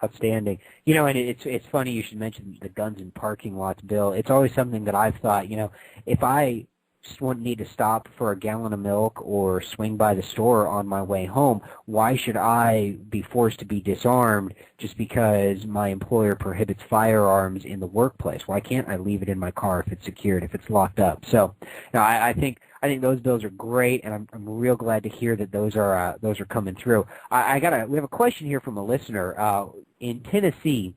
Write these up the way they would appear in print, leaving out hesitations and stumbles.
Outstanding. You know, and it's funny you should mention the guns in parking lots bill. It's always something that I've thought, you know, if I just need to stop for a gallon of milk or swing by the store on my way home, why should I be forced to be disarmed just because my employer prohibits firearms in the workplace? Why can't I leave it in my car if it's secured, if it's locked up? So, you know, I think those bills are great, and I'm real glad to hear that those are coming through. We have a question here from a listener. In Tennessee,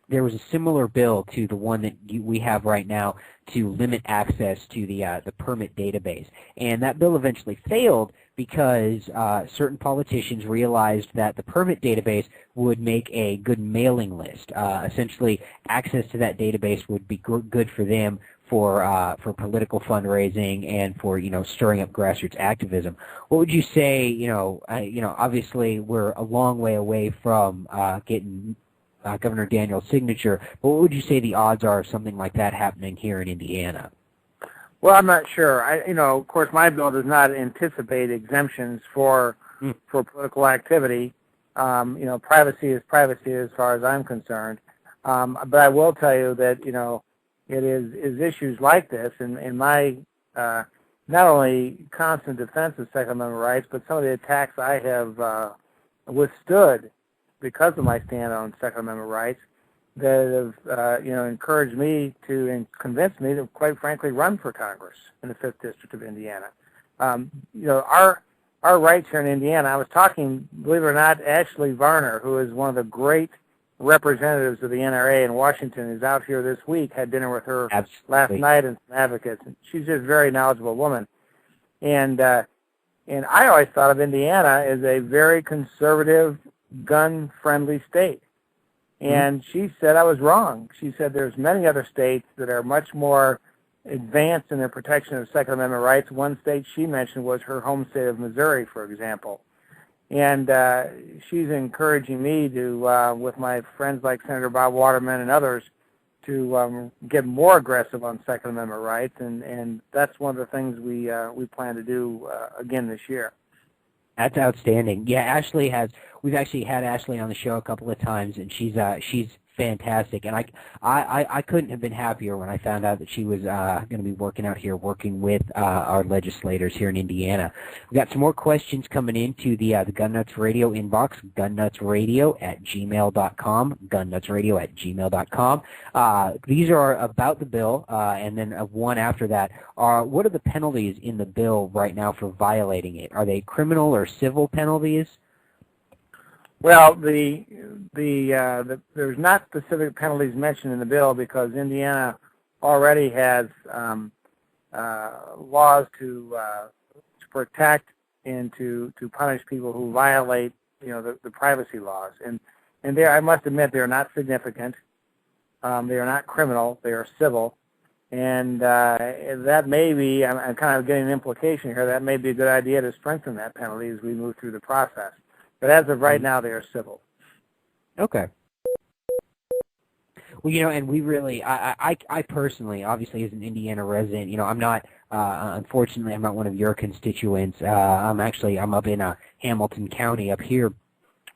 there was a similar bill to the one that we have right now to limit access to the permit database, and that bill eventually failed because certain politicians realized that the permit database would make a good mailing list. Essentially, access to that database would be good for them for political fundraising and for, you know, stirring up grassroots activism. What would you say? You know, obviously we're a long way away from getting Governor Daniels' signature, but what would you say the odds are of something like that happening here in Indiana? Well, I'm not sure. Of course, my bill does not anticipate exemptions for political activity. Privacy is privacy as far as I'm concerned. But I will tell you that, you know, it is issues like this, and my not only constant defense of Second Amendment rights, but some of the attacks I have withstood because of my stand on Second Amendment rights that have encouraged me to and convinced me to, quite frankly, run for Congress in the 5th District of Indiana. Our rights here in Indiana. I was talking, believe it or not, Ashley Varner, who is one of the great representatives of the NRA in Washington, is out here this week. Had dinner with her last night and some advocates. And she's just a very knowledgeable woman. And I always thought of Indiana as a very conservative, gun-friendly state. And she said I was wrong. She said there's many other states that are much more advanced in their protection of Second Amendment rights. One state she mentioned was her home state of Missouri, for example. And she's encouraging me to, with my friends like Senator Bob Waterman and others, to get more aggressive on Second Amendment rights, and that's one of the things we plan to do again this year. That's outstanding. Yeah, we've actually had Ashley on the show a couple of times, and she's fantastic. And I couldn't have been happier when I found out that she was going to be working out here, working with our legislators here in Indiana. We've got some more questions coming into the Gun Nuts Radio inbox, gunnutsradio@gmail.com, gunnutsradio@gmail.com. These are about the bill, and then one after that are, what are the penalties in the bill right now for violating it? Are they criminal or civil penalties? Well, there's not specific penalties mentioned in the bill because Indiana already has laws to protect and to punish people who violate, the privacy laws. And there, I must admit, they are not significant. They are not criminal. They are civil. And that may be, I'm kind of getting an implication here, that may be a good idea to strengthen that penalty as we move through the process. But as of right now, they are civil. Okay. Well, and we really, I personally, obviously as an Indiana resident, I'm not, unfortunately, I'm not one of your constituents. I'm up in Hamilton County up here.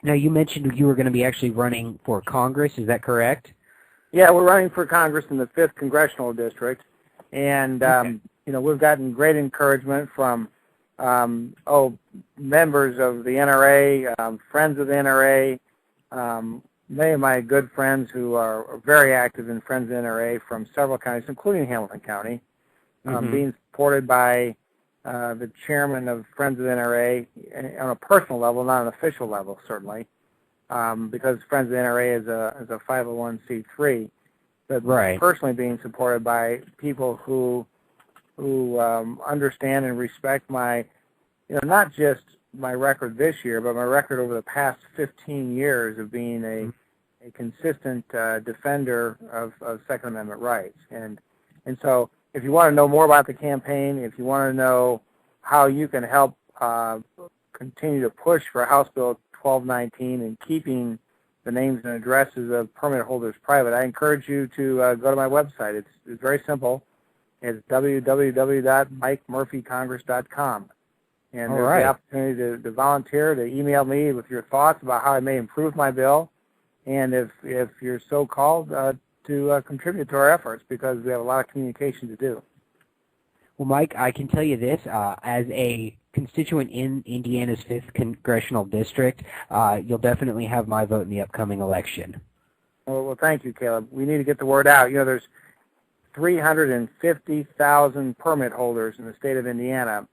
Now, you mentioned you were going to be actually running for Congress. Is that correct? Yeah, we're running for Congress in the 5th Congressional District. And, we've gotten great encouragement from members of the NRA, friends of the NRA, many of my good friends who are very active in Friends of the NRA from several counties, including Hamilton County, being supported by the chairman of Friends of the NRA on a personal level, not an official level, certainly, because Friends of the NRA is a 501c3, but personally being supported by people who understand and respect my, not just my record this year, but my record over the past 15 years of being a consistent defender of Second Amendment rights. And so if you want to know more about the campaign, if you want to know how you can help continue to push for House Bill 1219 and keeping the names and addresses of permit holders private, I encourage you to go to my website. It's very simple. It's www.mikemurphycongress.com. And there's the opportunity to volunteer, to email me with your thoughts about how I may improve my bill. and if you're so called, to contribute to our efforts, because we have a lot of communication to do. Well, Mike, I can tell you this, as a constituent in Indiana's 5th Congressional District, you'll definitely have my vote in the upcoming election. Well, thank you, Caleb. We need to get the word out. There's 350,000 permit holders in the state of Indiana,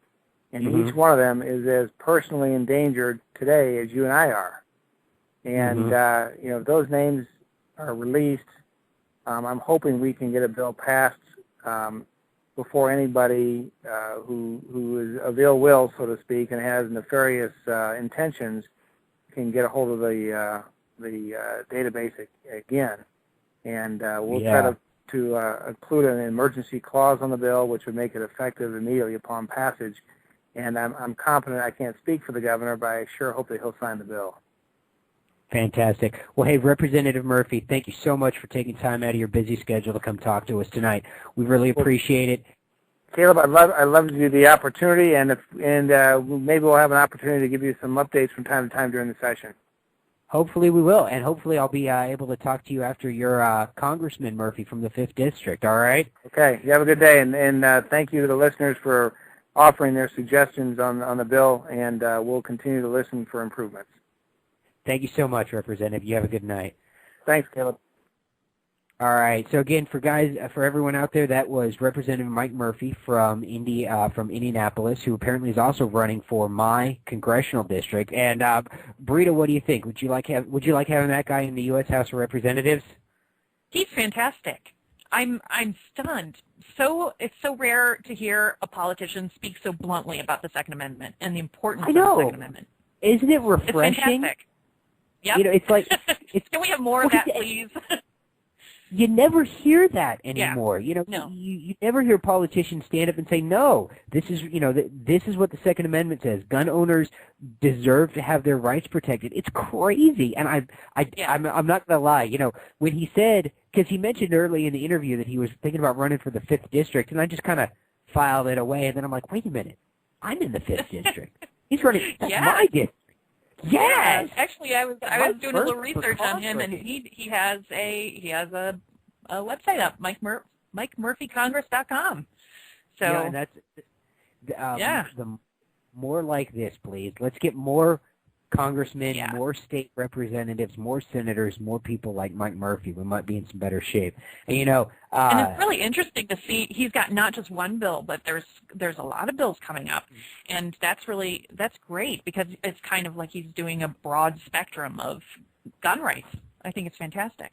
and each one of them is as personally endangered today as you and I are. And, if those names are released, I'm hoping we can get a bill passed before anybody who is of ill will, so to speak, and has nefarious intentions can get a hold of the database again. And we'll try to include an emergency clause on the bill, which would make it effective immediately upon passage. And I'm confident, I can't speak for the governor, but I sure hope that he'll sign the bill. Fantastic. Well, hey, Representative Murphy, thank you so much for taking time out of your busy schedule to come talk to us tonight. We really appreciate it. Caleb, I'd love to do the opportunity, and maybe we'll have an opportunity to give you some updates from time to time during the session. Hopefully we will, and hopefully I'll be able to talk to you after your Congressman Murphy from the 5th District, all right? Okay, you have a good day, and thank you to the listeners for offering their suggestions on the bill, and we'll continue to listen for improvements. Thank you so much, Representative. You have a good night. Thanks, Caleb. All right. So again, for everyone out there, that was Representative Mike Murphy from Indianapolis, who apparently is also running for my congressional district. And Brita, what do you think? Would you like having that guy in the U.S. House of Representatives? He's fantastic. I'm stunned. It's so rare to hear a politician speak so bluntly about the Second Amendment and the importance of the Second Amendment. Isn't it refreshing? It's fantastic. Yep. It's like Can we have more of that, please? You never hear that anymore. Yeah. You never hear politicians stand up and say, "No, this is this is what the Second Amendment says. Gun owners deserve to have their rights protected." It's crazy, and I'm not gonna lie. When he said, because he mentioned early in the interview that he was thinking about running for the 5th District, and I just kind of filed it away, and then I'm like, wait a minute, I'm in the 5th District. He's running. That's my district. Yes. Actually, I was doing a little research on him, and he has a website up, MikeMurphyCongress.com. So yeah, that's the more like this, please. Let's get more congressmen, more state representatives, more senators, more people like Mike Murphy. We might be in some better shape. And and it's really interesting to see he's got not just one bill, but there's a lot of bills coming up, and that's great, because it's kind of like he's doing a broad spectrum of gun rights. I think it's fantastic.